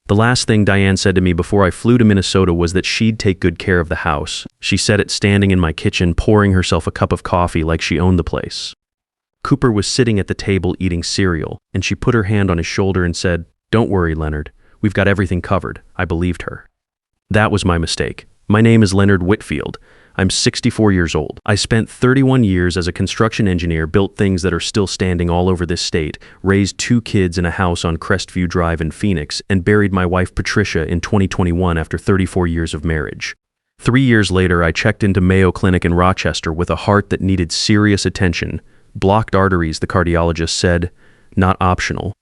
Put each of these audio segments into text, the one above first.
The last thing Diane said to me before I flew to Minnesota was that she'd take good care of the house. She said it standing in my kitchen, pouring herself a cup of coffee like she owned the place. Cooper was sitting at the table eating cereal, and she put her hand on his shoulder and said, "Don't worry, Leonard. We've got everything covered." I believed her. That was my mistake. My name is Leonard Whitfield. I'm 64 years old. I spent 31 years as a construction engineer, built things that are still standing all over this state, raised 2 kids in a house on Crestview Drive in Phoenix, and buried my wife Patricia in 2021 after 34 years of marriage. 3 years later, I checked into Mayo Clinic in Rochester with a heart that needed serious attention. Blocked arteries, the cardiologist said, not optional.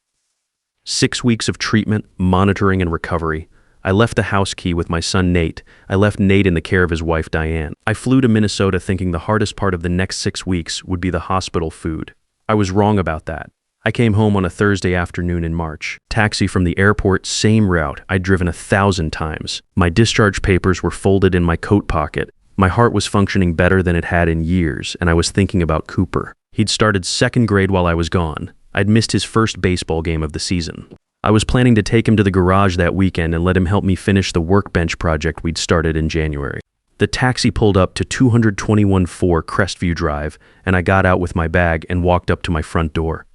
6 weeks of treatment, monitoring, and recovery. I left the house key with my son Nate. I left Nate in the care of his wife Diane. I flew to Minnesota thinking the hardest part of the next 6 weeks would be the hospital food. I was wrong about that. I came home on a Thursday afternoon in March. Taxi from the airport, same route I'd driven 1,000 times. My discharge papers were folded in my coat pocket. My heart was functioning better than it had in years, and I was thinking about Cooper. He'd started 2nd grade while I was gone. I'd missed his first baseball game of the season. I was planning to take him to the garage that weekend and let him help me finish the workbench project we'd started in January. The taxi pulled up to 221-4 Crestview Drive, and I got out with my bag and walked up to my front door.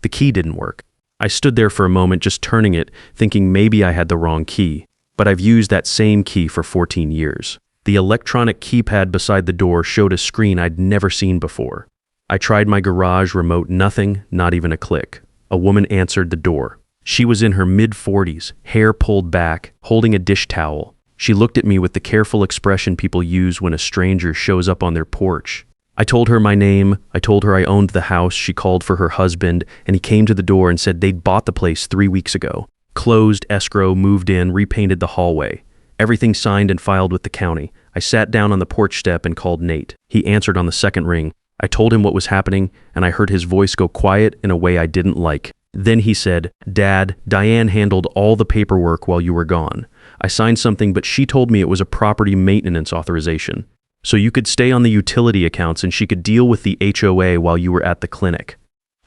The key didn't work. I stood there for a moment just turning it, thinking maybe I had the wrong key, but I've used that same key for 14 years. The electronic keypad beside the door showed a screen I'd never seen before. I tried my garage remote, nothing, not even a click. A woman answered the door. She was in her mid-40s, hair pulled back, holding a dish towel. She looked at me with the careful expression people use when a stranger shows up on their porch. I told her my name. I told her I owned the house. She called for her husband, and he came to the door and said they'd bought the place 3 weeks ago. Closed, escrow, moved in, repainted the hallway. Everything signed and filed with the county. I sat down on the porch step and called Nate. He answered on the 2nd ring. I told him what was happening, and I heard his voice go quiet in a way I didn't like. Then he said, "Dad, Diane handled all the paperwork while you were gone. I signed something, but she told me it was a property maintenance authorization. So you could stay on the utility accounts and she could deal with the HOA while you were at the clinic."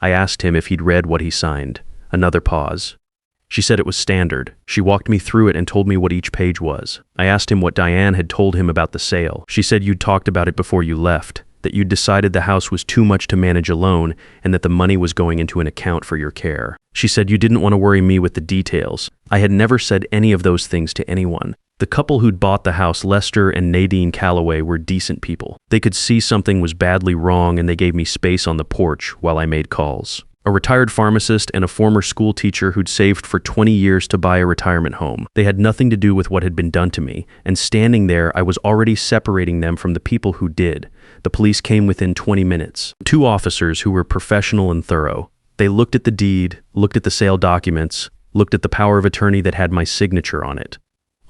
I asked him if he'd read what he signed. Another pause. She said it was standard. She walked me through it and told me what each page was. I asked him what Diane had told him about the sale. She said you'd talked about it before you left, that you'd decided the house was too much to manage alone and that the money was going into an account for your care. She said you didn't want to worry me with the details. I had never said any of those things to anyone. The couple who'd bought the house, Lester and Nadine Calloway, were decent people. They could see something was badly wrong and they gave me space on the porch while I made calls. A retired pharmacist and a former school teacher who'd saved for 20 years to buy a retirement home. They had nothing to do with what had been done to me, and standing there, I was already separating them from the people who did. The police came within 20 minutes. 2 officers who were professional and thorough. They looked at the deed, looked at the sale documents, looked at the power of attorney that had my signature on it.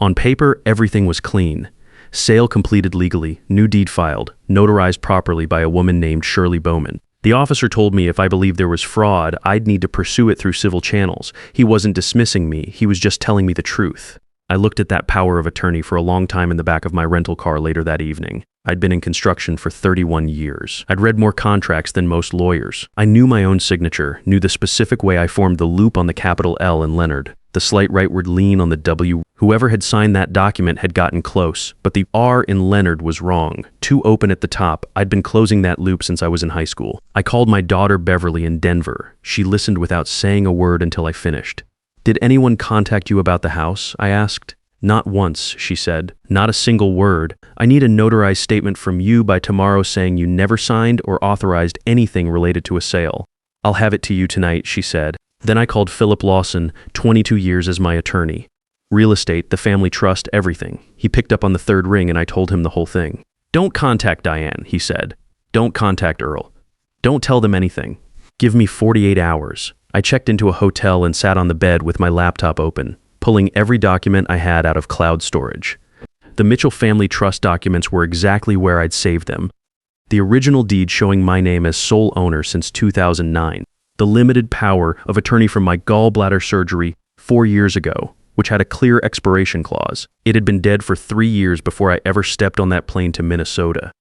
On paper, everything was clean. Sale completed legally, new deed filed, notarized properly by a woman named Shirley Bowman. The officer told me if I believed there was fraud, I'd need to pursue it through civil channels. He wasn't dismissing me, he was just telling me the truth. I looked at that power of attorney for a long time in the back of my rental car later that evening. I'd been in construction for 31 years. I'd read more contracts than most lawyers. I knew my own signature, knew the specific way I formed the loop on the capital L in Leonard, the slight rightward lean on the W. Whoever had signed that document had gotten close, but the R in Leonard was wrong, too open at the top. I'd been closing that loop since I was in high school. I called my daughter Beverly in Denver. She listened without saying a word until I finished. "Did anyone contact you about the house?" I asked. "Not once," she said. "Not a single word. I need a notarized statement from you by tomorrow saying you never signed or authorized anything related to a sale." "I'll have it to you tonight," she said. Then I called Philip Lawson, 22 years as my attorney. Real estate, the family trust, everything. He picked up on the 3rd ring and I told him the whole thing. "Don't contact Diane," he said. "Don't contact Earl. Don't tell them anything. Give me 48 hours. I checked into a hotel and sat on the bed with my laptop open, pulling every document I had out of cloud storage. The Mitchell family trust documents were exactly where I'd saved them. The original deed showing my name as sole owner since 2009. The limited power of attorney from my gallbladder surgery 4 years ago, which had a clear expiration clause. It had been dead for 3 years before I ever stepped on that plane to Minnesota.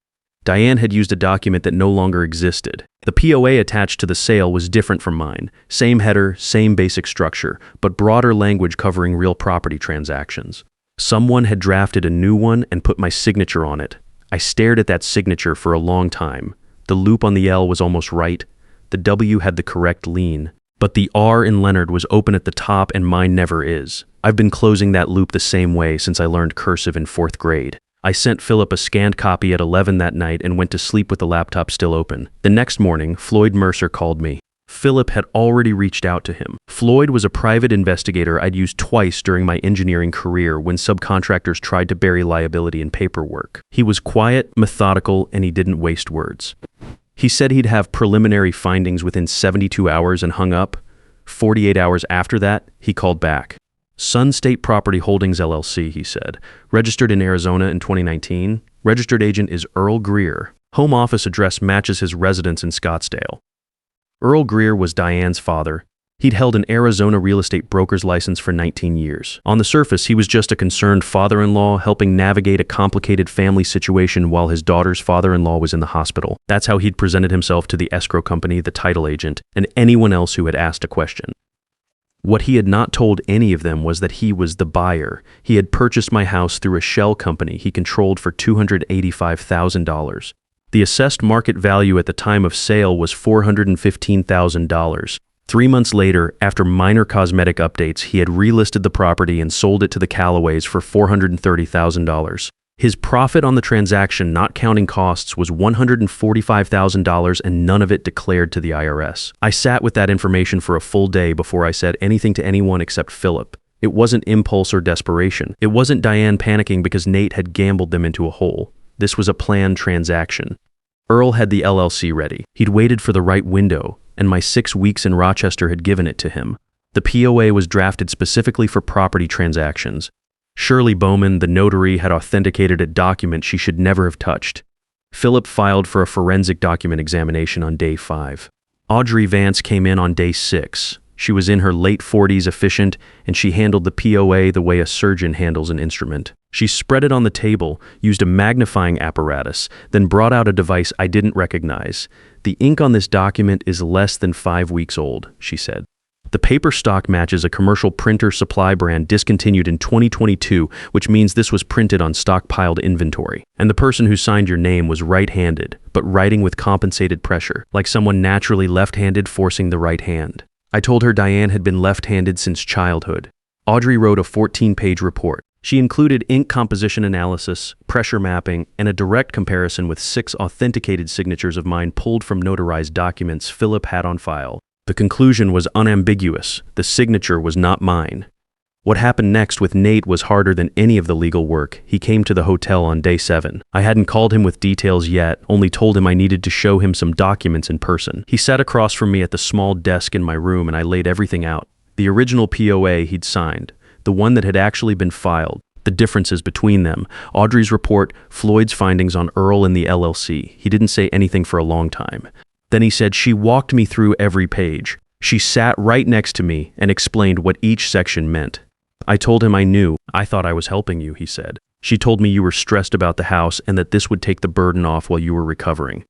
Diane had used a document that no longer existed. The POA attached to the sale was different from mine. Same header, same basic structure, but broader language covering real property transactions. Someone had drafted a new one and put my signature on it. I stared at that signature for a long time. The loop on the L was almost right. The W had the correct lean. But the R in Leonard was open at the top and mine never is. I've been closing that loop the same way since I learned cursive in 4th grade. I sent Philip a scanned copy at 11 that night and went to sleep with the laptop still open. The next morning, Floyd Mercer called me. Philip had already reached out to him. Floyd was a private investigator I'd used twice during my engineering career when subcontractors tried to bury liability in paperwork. He was quiet, methodical, and he didn't waste words. He said he'd have preliminary findings within 72 hours and hung up. 48 hours after that, he called back. Sun State Property Holdings LLC, he said. Registered in Arizona in 2019. Registered agent is Earl Greer. Home office address matches his residence in Scottsdale. Earl Greer was Diane's father. He'd held an Arizona real estate broker's license for 19 years. On the surface, he was just a concerned father-in-law helping navigate a complicated family situation while his daughter's father-in-law was in the hospital. That's how he'd presented himself to the escrow company, the title agent, and anyone else who had asked a question. What he had not told any of them was that he was the buyer. He had purchased my house through a shell company he controlled for $285,000. The assessed market value at the time of sale was $415,000. 3 months later, after minor cosmetic updates, he had relisted the property and sold it to the Callaways for $430,000. His profit on the transaction, not counting costs, was $145,000 and none of it declared to the IRS. I sat with that information for a full day before I said anything to anyone except Philip. It wasn't impulse or desperation. It wasn't Diane panicking because Nate had gambled them into a hole. This was a planned transaction. Earl had the LLC ready. He'd waited for the right window, and my 6 weeks in Rochester had given it to him. The POA was drafted specifically for property transactions. Shirley Bowman, the notary, had authenticated a document she should never have touched. Philip filed for a forensic document examination on day 5. Audrey Vance came in on day 6. She was in her late 40s, efficient, and she handled the POA the way a surgeon handles an instrument. She spread it on the table, used a magnifying apparatus, then brought out a device I didn't recognize. "The ink on this document is less than 5 weeks old," she said. The paper stock matches a commercial printer supply brand discontinued in 2022, which means this was printed on stockpiled inventory. And the person who signed your name was right-handed, but writing with compensated pressure, like someone naturally left-handed forcing the right hand. I told her Diane had been left-handed since childhood. Audrey wrote a 14-page report. She included ink composition analysis, pressure mapping, and a direct comparison with 6 authenticated signatures of mine pulled from notarized documents Philip had on file. The conclusion was unambiguous. The signature was not mine. What happened next with Nate was harder than any of the legal work. He came to the hotel on day 7. I hadn't called him with details yet, only told him I needed to show him some documents in person. He sat across from me at the small desk in my room and I laid everything out. The original POA he'd signed, the one that had actually been filed, the differences between them, Audrey's report, Floyd's findings on Earl and the LLC. He didn't say anything for a long time. Then he said she walked me through every page. She sat right next to me and explained what each section meant. I told him I knew. "I thought I was helping you," he said. "She told me you were stressed about the house and that this would take the burden off while you were recovering.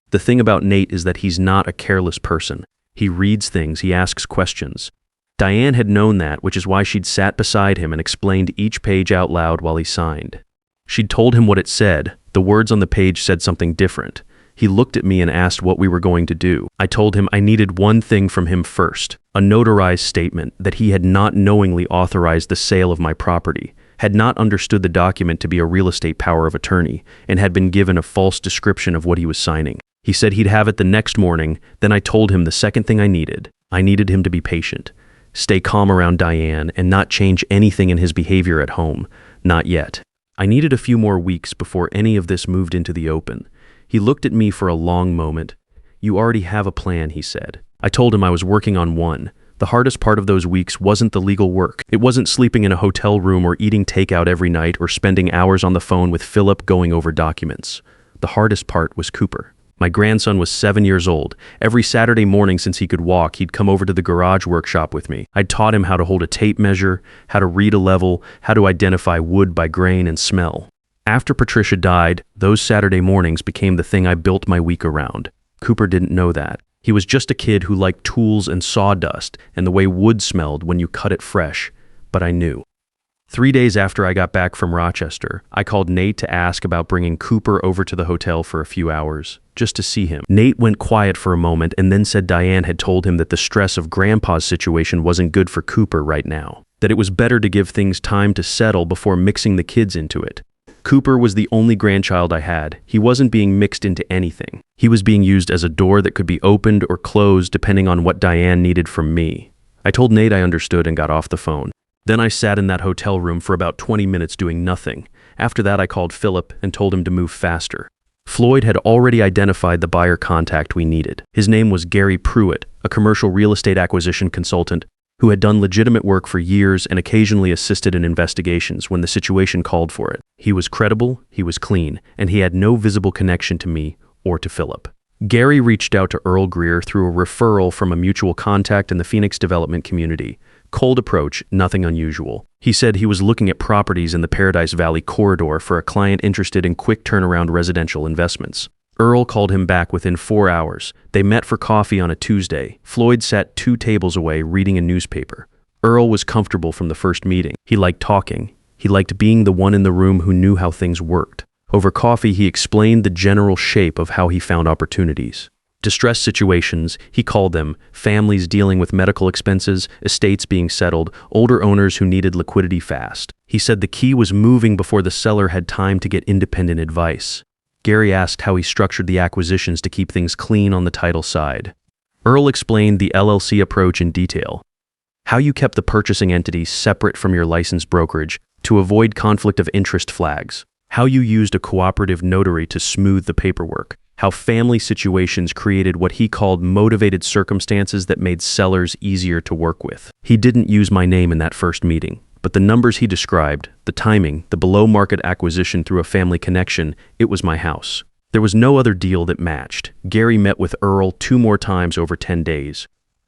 The thing about Nate is that he's not a careless person. He reads things, he asks questions." Diane had known that, which is why she'd sat beside him and explained each page out loud while he signed. She'd told him what it said. The words on the page said something different. He looked at me and asked what we were going to do. I told him I needed one thing from him first, a notarized statement that he had not knowingly authorized the sale of my property, had not understood the document to be a real estate power of attorney, and had been given a false description of what he was signing. He said he'd have it the next morning. Then I told him the second thing I needed him to be patient, stay calm around Diane, and not change anything in his behavior at home. Not yet. I needed a few more weeks before any of this moved into the open. He looked at me for a long moment. "You already have a plan," he said. I told him I was working on one. The hardest part of those weeks wasn't the legal work. It wasn't sleeping in a hotel room or eating takeout every night or spending hours on the phone with Philip going over documents. The hardest part was Cooper. My grandson was 7 years old. Every Saturday morning since he could walk, he'd come over to the garage workshop with me. I'd taught him how to hold a tape measure, how to read a level, how to identify wood by grain and smell. After Patricia died, those Saturday mornings became the thing I built my week around. Cooper didn't know that. He was just a kid who liked tools and sawdust and the way wood smelled when you cut it fresh, but I knew. 3 days after I got back from Rochester, I called Nate to ask about bringing Cooper over to the hotel for a few hours, just to see him. Nate went quiet for a moment and then said Diane had told him that the stress of Grandpa's situation wasn't good for Cooper right now, that it was better to give things time to settle before mixing the kids into it. Cooper was the only grandchild I had. He wasn't being mixed into anything. He was being used as a door that could be opened or closed depending on what Diane needed from me. I told Nate I understood and got off the phone. Then I sat in that hotel room for about 20 minutes doing nothing. After that, I called Philip and told him to move faster. Floyd had already identified the buyer contact we needed. His name was Gary Pruitt, a commercial real estate acquisition consultant who had done legitimate work for years and occasionally assisted in investigations when the situation called for it. He was credible, he was clean, and he had no visible connection to me or to Philip. Gary reached out to Earl Greer through a referral from a mutual contact in the Phoenix development community. Cold approach, nothing unusual. He said he was looking at properties in the Paradise Valley corridor for a client interested in quick turnaround residential investments. Earl called him back within 4 hours. They met for coffee on a Tuesday. Floyd sat 2 tables away reading a newspaper. Earl was comfortable from the first meeting. He liked talking. He liked being the one in the room who knew how things worked. Over coffee, he explained the general shape of how he found opportunities. Distress situations, he called them, families dealing with medical expenses, estates being settled, older owners who needed liquidity fast. He said the key was moving before the seller had time to get independent advice. Gary asked how he structured the acquisitions to keep things clean on the title side. Earl explained the LLC approach in detail. How you kept the purchasing entity separate from your licensed brokerage to avoid conflict of interest flags. How you used a cooperative notary to smooth the paperwork. How family situations created what he called motivated circumstances that made sellers easier to work with. He didn't use my name in that first meeting, but the numbers he described, the timing, the below-market acquisition through a family connection, it was my house. There was no other deal that matched. Gary met with Earl 2 more times over 10 days.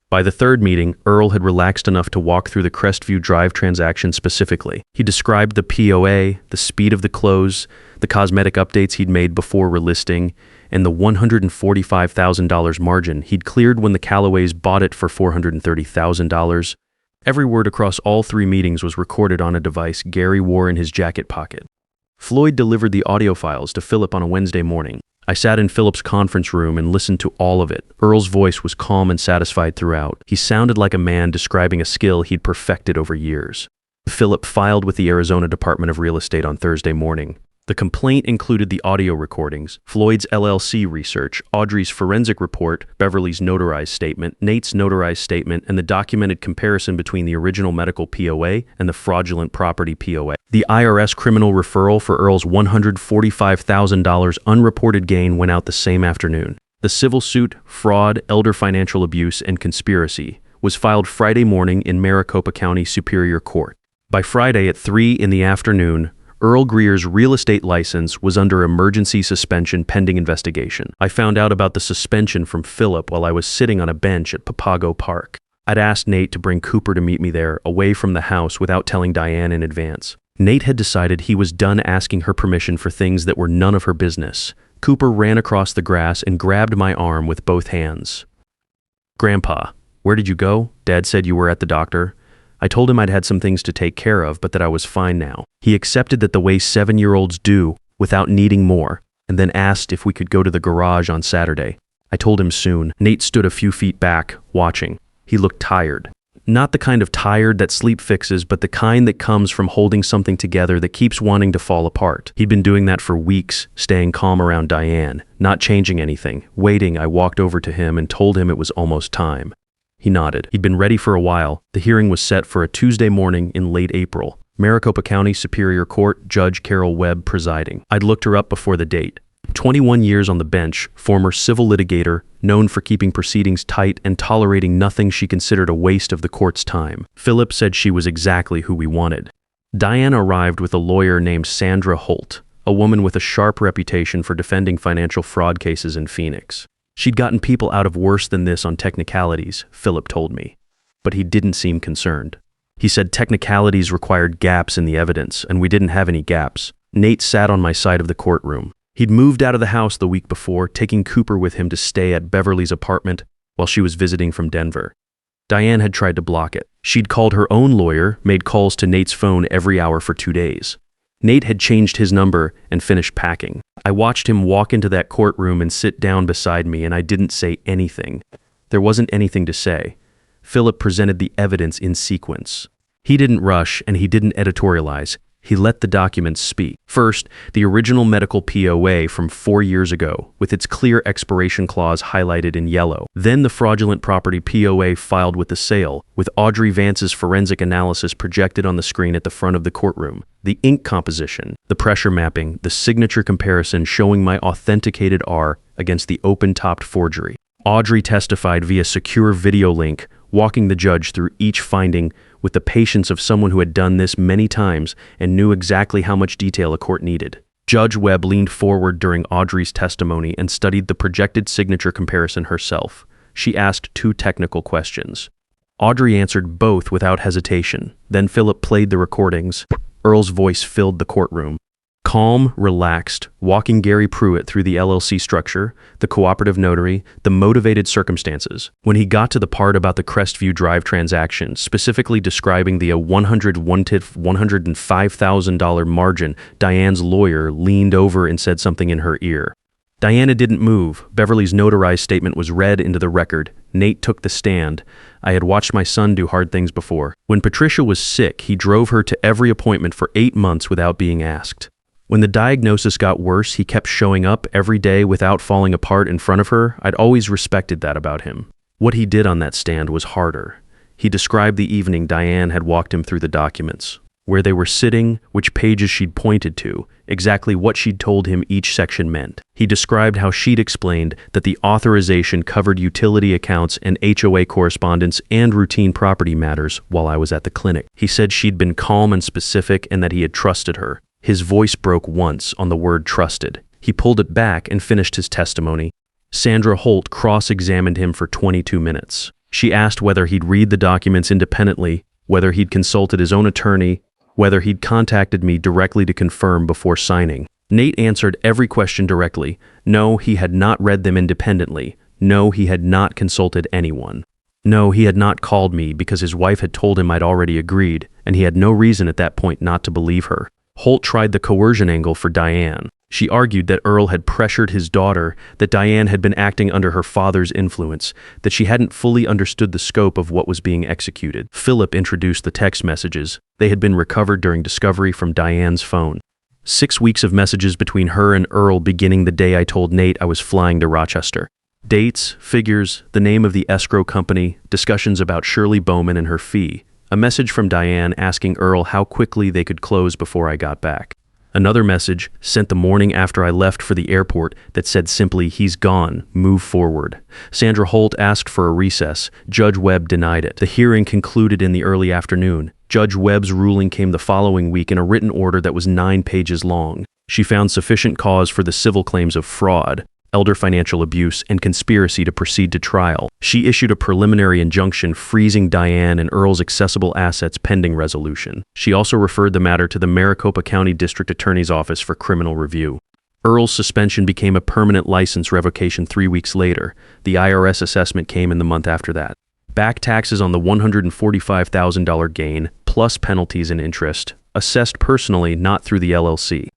By the 3rd meeting, Earl had relaxed enough to walk through the Crestview Drive transaction specifically. He described the POA, the speed of the close, the cosmetic updates he'd made before relisting, and the $145,000 margin he'd cleared when the Callaways bought it for $430,000. Every word across all 3 meetings was recorded on a device Gary wore in his jacket pocket. Floyd delivered the audio files to Philip on a Wednesday morning. I sat in Philip's conference room and listened to all of it. Earl's voice was calm and satisfied throughout. He sounded like a man describing a skill he'd perfected over years. Philip filed with the Arizona Department of Real Estate on Thursday morning. The complaint included the audio recordings, Floyd's LLC research, Audrey's forensic report, Beverly's notarized statement, Nate's notarized statement, and the documented comparison between the original medical POA and the fraudulent property POA. The IRS criminal referral for Earl's $145,000 unreported gain went out the same afternoon. The civil suit, fraud, elder financial abuse, and conspiracy was filed Friday morning in Maricopa County Superior Court. By Friday at 3 in the afternoon, Earl Greer's real estate license was under emergency suspension pending investigation. I found out about the suspension from Philip while I was sitting on a bench at Papago Park. I'd asked Nate to bring Cooper to meet me there, away from the house without telling Diane in advance. Nate had decided he was done asking her permission for things that were none of her business. Cooper ran across the grass and grabbed my arm with both hands. "Grandpa, where did you go? Dad said you were at the doctor." I told him I'd had some things to take care of, but that I was fine now. He accepted that the way 7-year-olds do, without needing more, and then asked if we could go to the garage on Saturday. I told him soon. Nate stood a few feet back, watching. He looked tired. Not the kind of tired that sleep fixes, but the kind that comes from holding something together that keeps wanting to fall apart. He'd been doing that for weeks, staying calm around Diane, not changing anything. Waiting, I walked over to him and told him it was almost time. He nodded. He'd been ready for a while. The hearing was set for a Tuesday morning in late April. Maricopa County Superior Court, Judge Carol Webb presiding. I'd looked her up before the date. 21 years on the bench, former civil litigator, known for keeping proceedings tight and tolerating nothing she considered a waste of the court's time. Philip said she was exactly who we wanted. Diane arrived with a lawyer named Sandra Holt, a woman with a sharp reputation for defending financial fraud cases in Phoenix. She'd gotten people out of worse than this on technicalities, Philip told me. But he didn't seem concerned. He said technicalities required gaps in the evidence, and we didn't have any gaps. Nate sat on my side of the courtroom. He'd moved out of the house the week before, taking Cooper with him to stay at Beverly's apartment while she was visiting from Denver. Diane had tried to block it. She'd called her own lawyer, made calls to Nate's phone every hour for 2 days. Nate had changed his number and finished packing. I watched him walk into that courtroom and sit down beside me, and I didn't say anything. There wasn't anything to say. Philip presented the evidence in sequence. He didn't rush and he didn't editorialize. He let the documents speak. First, the original medical POA from 4 years ago, with its clear expiration clause highlighted in yellow. Then the fraudulent property POA filed with the sale, with Audrey Vance's forensic analysis projected on the screen at the front of the courtroom. The ink composition, the pressure mapping, the signature comparison showing my authenticated R against the open-topped forgery. Audrey testified via secure video link, walking the judge through each finding with the patience of someone who had done this many times and knew exactly how much detail a court needed. Judge Webb leaned forward during Audrey's testimony and studied the projected signature comparison herself. She asked 2 technical questions. Audrey answered both without hesitation. Then Philip played the recordings. Earl's voice filled the courtroom. Calm, relaxed, walking Gary Pruitt through the LLC structure, the cooperative notary, the motivated circumstances. When he got to the part about the Crestview Drive transaction, specifically describing the $105,000 margin, Diane's lawyer leaned over and said something in her ear. Diana didn't move. Beverly's notarized statement was read into the record. Nate took the stand. I had watched my son do hard things before. When Patricia was sick, he drove her to every appointment for 8 months without being asked. When the diagnosis got worse, he kept showing up every day without falling apart in front of her. I'd always respected that about him. What he did on that stand was harder. He described the evening Diane had walked him through the documents, where they were sitting, which pages she'd pointed to, exactly what she'd told him each section meant. He described how she'd explained that the authorization covered utility accounts and HOA correspondence and routine property matters while I was at the clinic. He said she'd been calm and specific and that he had trusted her. His voice broke once on the word trusted. He pulled it back and finished his testimony. Sandra Holt cross-examined him for 22 minutes. She asked whether he'd read the documents independently, whether he'd consulted his own attorney, whether he'd contacted me directly to confirm before signing. Nate answered every question directly. No, he had not read them independently. No, he had not consulted anyone. No, he had not called me because his wife had told him I'd already agreed, and he had no reason at that point not to believe her. Holt tried the coercion angle for Diane. She argued that Earl had pressured his daughter, that Diane had been acting under her father's influence, that she hadn't fully understood the scope of what was being executed. Philip introduced the text messages. They had been recovered during discovery from Diane's phone. 6 weeks of messages between her and Earl beginning the day I told Nate I was flying to Rochester. Dates, figures, the name of the escrow company, discussions about Shirley Bowman and her fee. A message from Diane asking Earl how quickly they could close before I got back. Another message, sent the morning after I left for the airport, that said simply, "He's gone, move forward." Sandra Holt asked for a recess. Judge Webb denied it. The hearing concluded in the early afternoon. Judge Webb's ruling came the following week in a written order that was 9 pages long. She found sufficient cause for the civil claims of fraud, elder financial abuse, and conspiracy to proceed to trial. She issued a preliminary injunction freezing Diane and Earl's accessible assets pending resolution. She also referred the matter to the Maricopa County District Attorney's Office for criminal review. Earl's suspension became a permanent license revocation 3 weeks later. The IRS assessment came in the month after that. Back taxes on the $145,000 gain, plus penalties and interest, assessed personally, not through the LLC.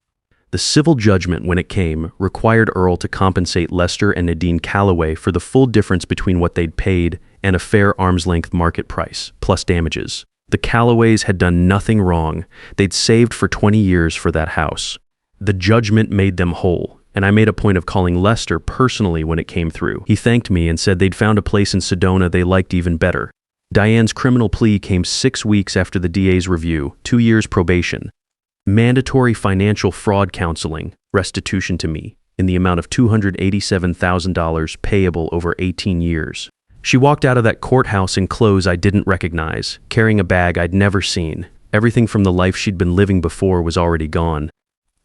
The civil judgment, when it came, required Earl to compensate Lester and Nadine Calloway for the full difference between what they'd paid and a fair arm's-length market price, plus damages. The Calloways had done nothing wrong. They'd saved for 20 years for that house. The judgment made them whole, and I made a point of calling Lester personally when it came through. He thanked me and said they'd found a place in Sedona they liked even better. Diane's criminal plea came 6 weeks after the DA's review, 2 years probation. Mandatory financial fraud counseling, restitution to me, in the amount of $287,000 payable over 18 years. She walked out of that courthouse in clothes I didn't recognize, carrying a bag I'd never seen. Everything from the life she'd been living before was already gone.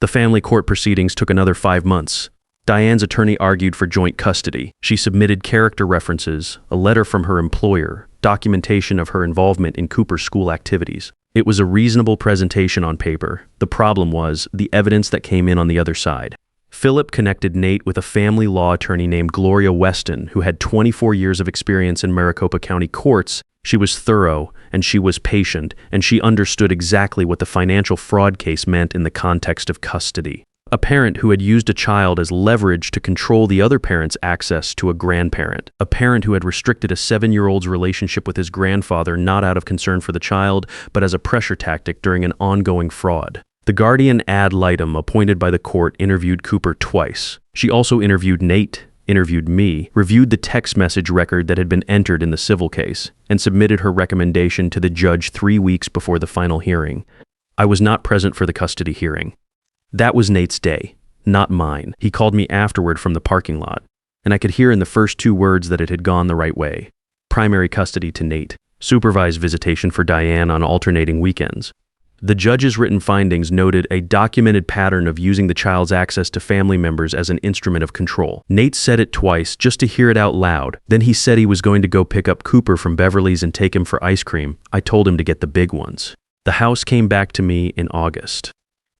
The family court proceedings took another 5 months. Diane's attorney argued for joint custody. She submitted character references, a letter from her employer, documentation of her involvement in Cooper's school activities. It was a reasonable presentation on paper. The problem was the evidence that came in on the other side. Philip connected Nate with a family law attorney named Gloria Weston, who had 24 years of experience in Maricopa County courts. She was thorough, and she was patient, and she understood exactly what the financial fraud case meant in the context of custody. A parent who had used a child as leverage to control the other parent's access to a grandparent. A parent who had restricted a 7-year-old's relationship with his grandfather not out of concern for the child, but as a pressure tactic during an ongoing fraud. The guardian ad litem appointed by the court interviewed Cooper twice. She also interviewed Nate, interviewed me, reviewed the text message record that had been entered in the civil case, and submitted her recommendation to the judge 3 weeks before the final hearing. I was not present for the custody hearing. That was Nate's day, not mine. He called me afterward from the parking lot, and I could hear in the first 2 words that it had gone the right way. Primary custody to Nate. Supervised visitation for Diane on alternating weekends. The judge's written findings noted a documented pattern of using the child's access to family members as an instrument of control. Nate said it twice just to hear it out loud. Then he said he was going to go pick up Cooper from Beverly's and take him for ice cream. I told him to get the big ones. The house came back to me in August.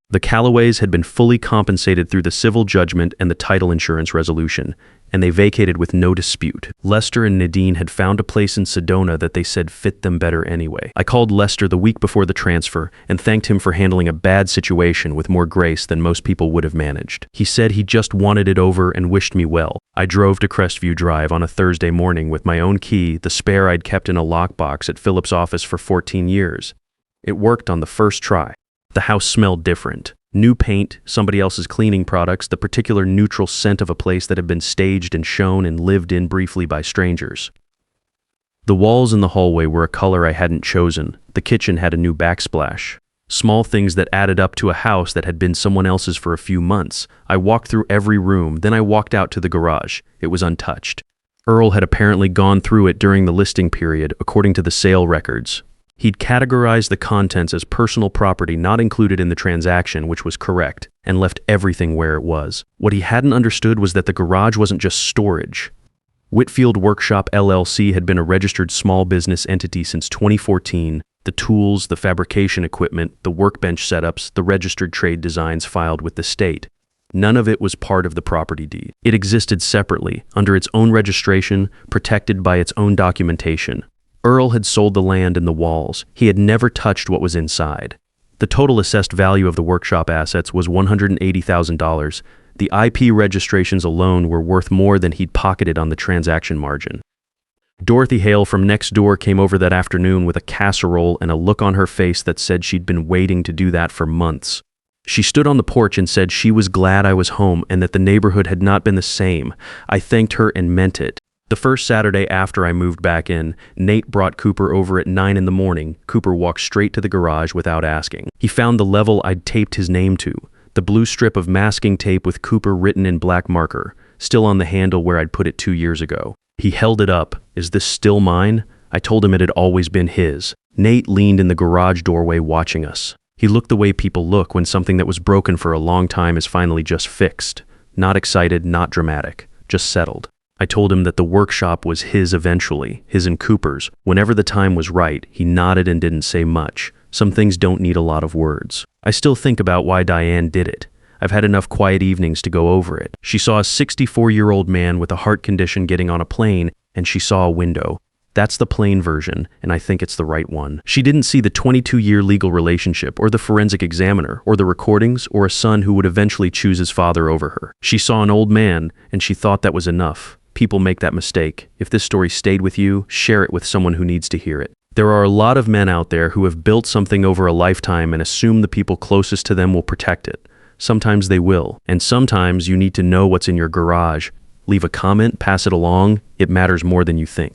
The Callaways had been fully compensated through the civil judgment and the title insurance resolution, and they vacated with no dispute. Lester and Nadine had found a place in Sedona that they said fit them better anyway. I called Lester the week before the transfer and thanked him for handling a bad situation with more grace than most people would have managed. He said he just wanted it over and wished me well. I drove to Crestview Drive on a Thursday morning with my own key, the spare I'd kept in a lockbox at Philip's office for 14 years. It worked on the first try. The house smelled different. New paint, somebody else's cleaning products, the particular neutral scent of a place that had been staged and shown and lived in briefly by strangers. The walls in the hallway were a color I hadn't chosen. The kitchen had a new backsplash. Small things that added up to a house that had been someone else's for a few months. I walked through every room, then I walked out to the garage. It was untouched. Earl had apparently gone through it during the listing period, according to the sale records. He'd categorized the contents as personal property not included in the transaction, which was correct, and left everything where it was. What he hadn't understood was that the garage wasn't just storage. Whitfield Workshop LLC had been a registered small business entity since 2014. The tools, the fabrication equipment, the workbench setups, the registered trade designs filed with the state. None of it was part of the property deed. It existed separately, under its own registration, protected by its own documentation. Earl had sold the land and the walls. He had never touched what was inside. The total assessed value of the workshop assets was $180,000. The IP registrations alone were worth more than he'd pocketed on the transaction margin. Dorothy Hale from next door came over that afternoon with a casserole and a look on her face that said she'd been waiting to do that for months. She stood on the porch and said she was glad I was home and that the neighborhood had not been the same. I thanked her and meant it. The first Saturday after I moved back in, Nate brought Cooper over at 9 in the morning. Cooper walked straight to the garage without asking. He found the level I'd taped his name to, the blue strip of masking tape with Cooper written in black marker, still on the handle where I'd put it 2 years ago. He held it up. Is this still mine? I told him it had always been his. Nate leaned in the garage doorway watching us. He looked the way people look when something that was broken for a long time is finally just fixed. Not excited, not dramatic, just settled. I told him that the workshop was his eventually, his and Cooper's. Whenever the time was right, he nodded and didn't say much. Some things don't need a lot of words. I still think about why Diane did it. I've had enough quiet evenings to go over it. She saw a 64-year-old man with a heart condition getting on a plane, and she saw a window. That's the plane version, and I think it's the right one. She didn't see the 22-year legal relationship, or the forensic examiner, or the recordings, or a son who would eventually choose his father over her. She saw an old man, and she thought that was enough. People make that mistake. If this story stayed with you, share it with someone who needs to hear it. There are a lot of men out there who have built something over a lifetime and assume the people closest to them will protect it. Sometimes they will, and sometimes you need to know what's in your garage. Leave a comment, pass it along. It matters more than you think.